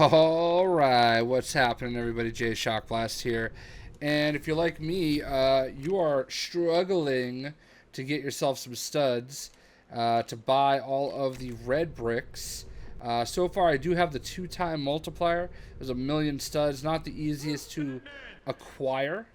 Alright, what's happening everybody? Jay Shockblast here. And if you're like me, you are struggling to get yourself some studs to buy all of the red bricks. So far I do have the 2-time multiplier. There's a million studs, not the easiest to acquire.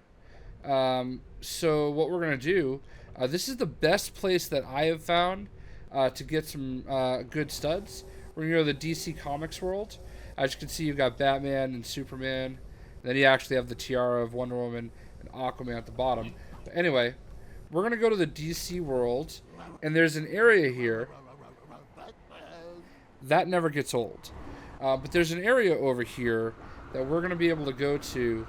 So what we're going to do, this is the best place that I have found to get some good studs. We're going to go to the DC Comics world. As you can see, you've got Batman and Superman. Then you actually have the tiara of Wonder Woman and Aquaman at the bottom. But anyway, we're going to go to the DC world, and there's an area here that never gets old. But there's an area over here that we're going to be able to go to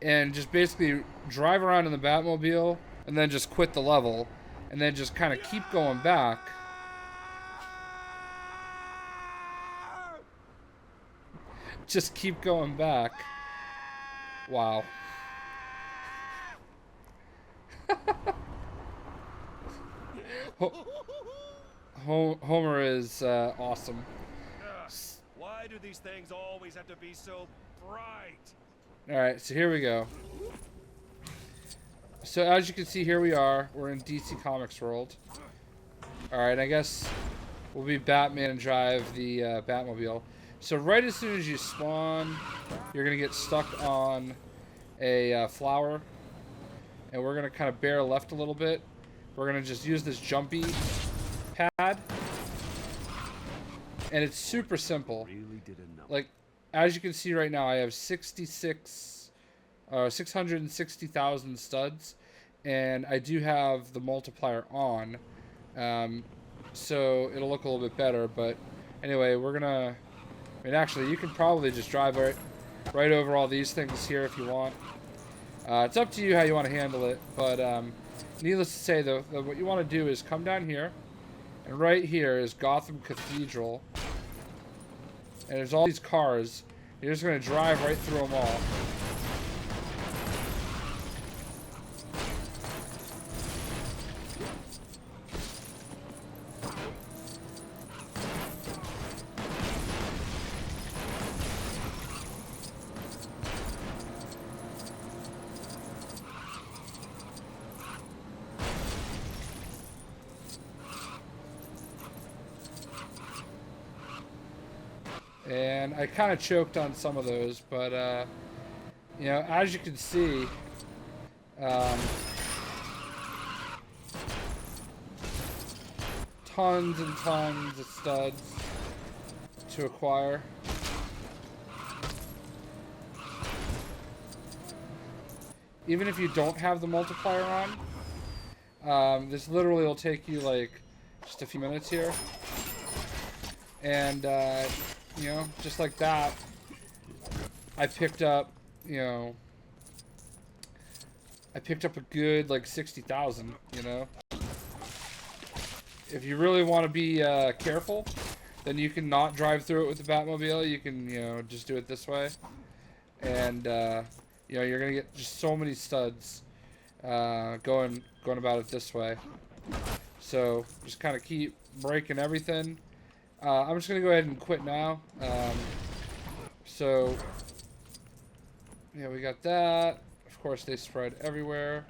and just basically drive around in the Batmobile and then just quit the level and then just kind of keep going back. Just keep going back. Wow. Homer is awesome. Why do these things always have to be so bright? Alright, so here we go. So as you can see, here we are. We're in DC Comics world. Alright, I guess we'll be Batman and drive the Batmobile. So right as soon as you spawn, you're going to get stuck on a flower. And we're going to kind of bear left a little bit. We're going to just use this jumpy pad. And it's super simple. Like, as you can see right now, I have 660,000 studs. And I do have the multiplier on. So it'll look a little bit better. But anyway, we're going to... I mean, actually, you can probably just drive right over all these things here if you want. It's up to you how you want to handle it. But needless to say, though, what you want to do is come down here. And right here is Gotham Cathedral. And there's all these cars. You're just going to drive right through them all. And I kind of choked on some of those, but, you know, as you can see, tons and tons of studs to acquire. Even if you don't have the multiplier on, this literally will take you, like, just a few minutes here. And, you know, just like that, I picked up, you know, I picked up a good, like, 60,000, you know. If you really want to be careful, then you can not drive through it with the Batmobile. You can, you know, just do it this way. And, you know, you're going to get just so many studs going about it this way. So, just kind of keep breaking everything. I'm just going to go ahead and quit now. So, yeah, we got that. Of course, they spread everywhere.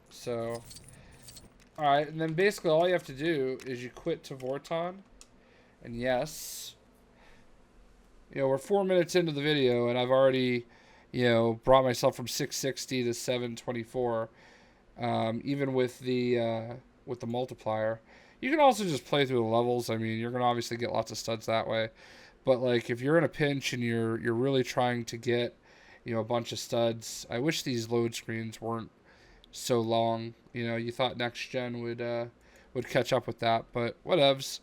So, alright, and then basically all you have to do is you quit to Vorton. And yes, you know, we're 4 minutes into the video, and I've already, you know, brought myself from 660 to 724, even with the multiplier. You can also just play through the levels. I mean, you're going to obviously get lots of studs that way. But, like, if you're in a pinch and you're really trying to get, you know, a bunch of studs, I wish these load screens weren't so long. You know, you thought next gen would catch up with that, but whatevs.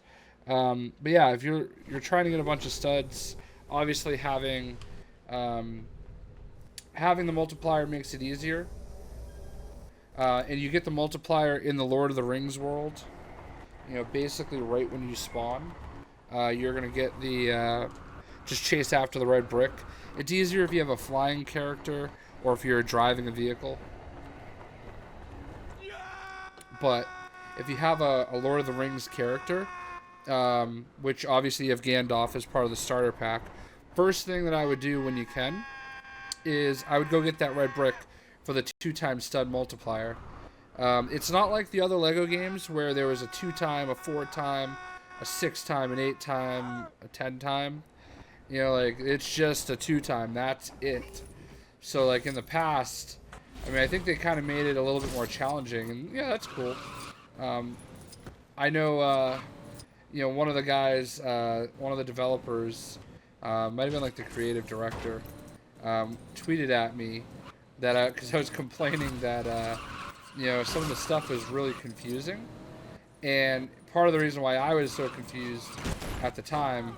But yeah, if you're trying to get a bunch of studs, obviously having the multiplier makes it easier. And you get the multiplier in the Lord of the Rings world. You know, basically right when you spawn, you're going to get the, just chase after the red brick. It's easier if you have a flying character or if you're driving a vehicle. But if you have a Lord of the Rings character, which obviously you have Gandalf as part of the starter pack. First thing that I would do when you can is I would go get that red brick for the 2-time stud multiplier. It's not like the other Lego games where there was a 2-time, a 4-time, a 6-time, an 8-time, a 10-time. You know, like, it's just a 2-time. That's it. So, like, in the past, I mean, I think they kind of made it a little bit more challenging. And, yeah, that's cool. I know, one of the guys, one of the developers, might have been, like, the creative director, tweeted at me that, because I was complaining that, some of the stuff was really confusing. And part of the reason why I was so confused at the time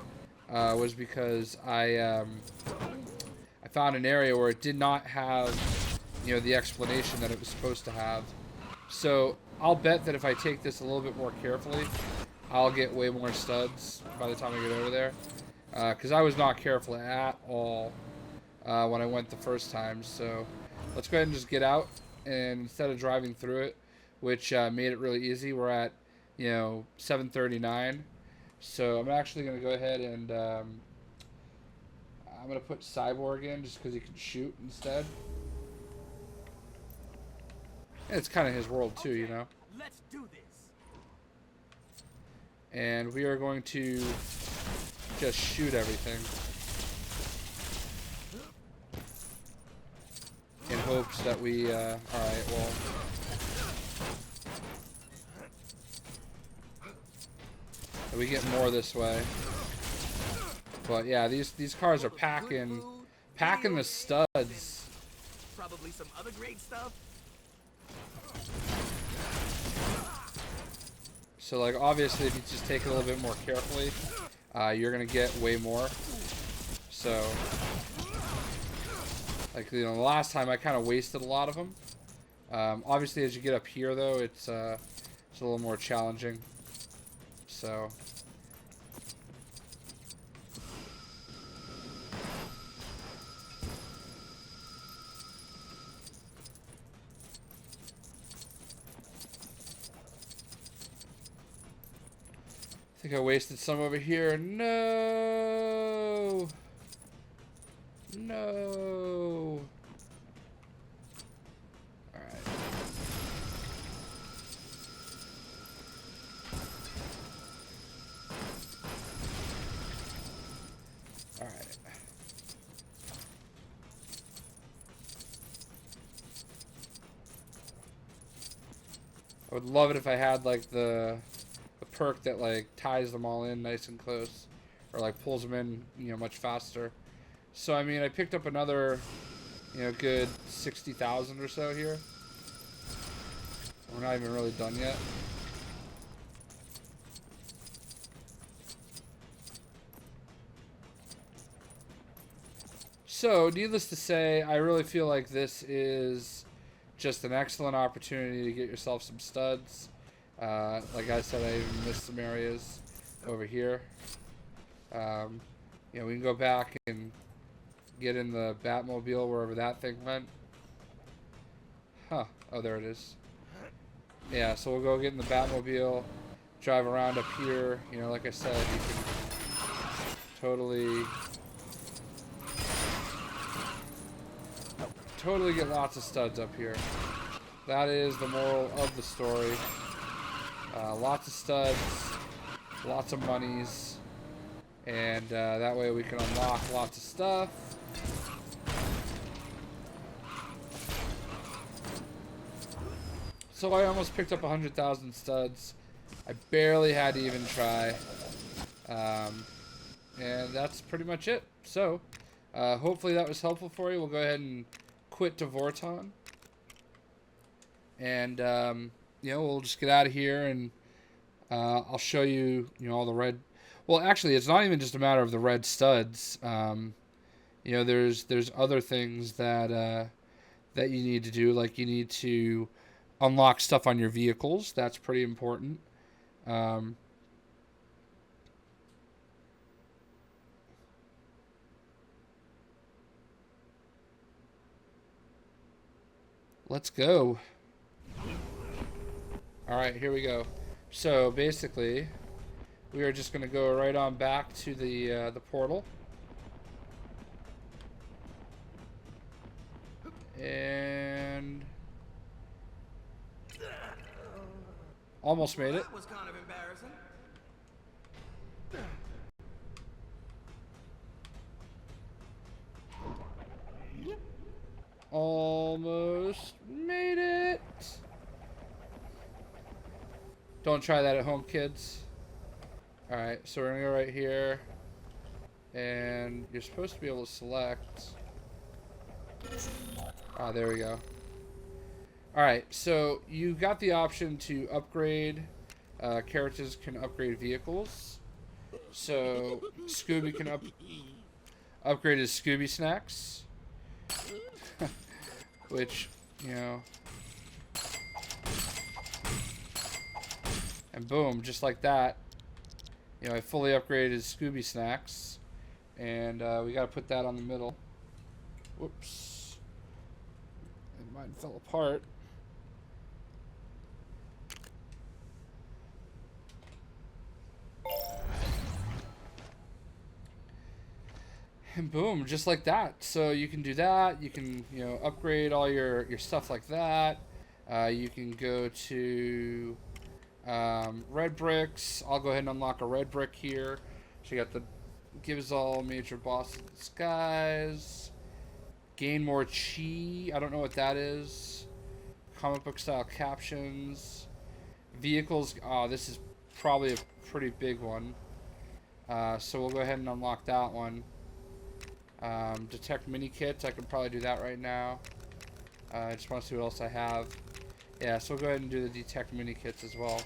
was because I found an area where it did not have, the explanation that it was supposed to have. So I'll bet that if I take this a little bit more carefully, I'll get way more studs by the time I get over there. Because I was not careful at all when I went the first time. So let's go ahead and just get out. And instead of driving through it, which made it really easy, we're at, 7:39. So I'm actually going to go ahead and I'm going to put Cyborg in just because he can shoot instead. And it's kind of his world too, you know. Let's do this. And we are going to just shoot everything in hopes that we, alright, well, that we get more this way. But yeah, these cars are packing the studs. Probably some other great stuff. So, like, obviously, if you just take it a little bit more carefully, you're gonna get way more. So, like, the last time I kind of wasted a lot of them. Obviously, as you get up here, though, it's a little more challenging. So. I think I wasted some over here. No! No! Alright. Alright. I would love it if I had, like, the perk that, like, ties them all in nice and close, or, like, pulls them in, much faster. So, I mean, I picked up another, good 60,000 or so here. We're not even really done yet. So, needless to say, I really feel like this is just an excellent opportunity to get yourself some studs. Like I said, I even missed some areas over here. We can go back and get in the Batmobile wherever that thing went. Huh. Oh, there it is. Yeah, so we'll go get in the Batmobile, drive around up here. Like I said, you can totally get lots of studs up here. That is the moral of the story. Lots of studs, lots of monies, and that way we can unlock lots of stuff. So I almost picked up 100,000 studs. I barely had to even try. And that's pretty much it. So, hopefully that was helpful for you. We'll go ahead and quit to Vorton. And, we'll just get out of here and I'll show you, all the red. Well, actually, it's not even just a matter of the red studs. There's other things that that you need to do. Like you need to unlock stuff on your vehicles. That's pretty important. Let's go. All right, here we go. So basically, we are just going to go right on back to the portal. And almost made it. That was kind of embarrassing. Almost made it. Don't try that at home, kids. Alright, so we're going to go right here. And you're supposed to be able to select. Ah, there we go. Alright, so you got the option to upgrade. Characters can upgrade vehicles. So Scooby can upgrade his Scooby snacks. Which, you know. And boom, just like that. You know, I fully upgraded his Scooby snacks. And we got to put that on the middle. Whoops. And mine fell apart. And boom, just like that. So you can do that. You can, you know, upgrade all your stuff like that. You can go to red bricks. I'll go ahead and unlock a red brick here. So you got the gives all major bosses disguise. Gain more chi. I don't know what that is. Comic book style captions. Vehicles. Oh, this is probably a pretty big one. So we'll go ahead and unlock that one. Detect mini kits. I can probably do that right now. I just want to see what else I have. Yeah, so we'll go ahead and do the detect mini kits as well.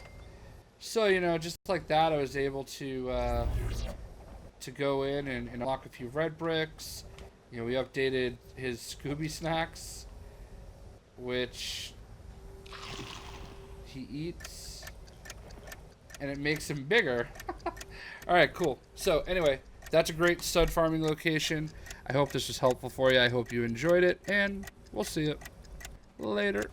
So, you know, just like that, I was able to go in and unlock a few red bricks. You know, we updated his Scooby snacks, which he eats, and it makes him bigger. All right, cool. So anyway, that's a great stud farming location. I hope this was helpful for you. I hope you enjoyed it, and we'll see you later.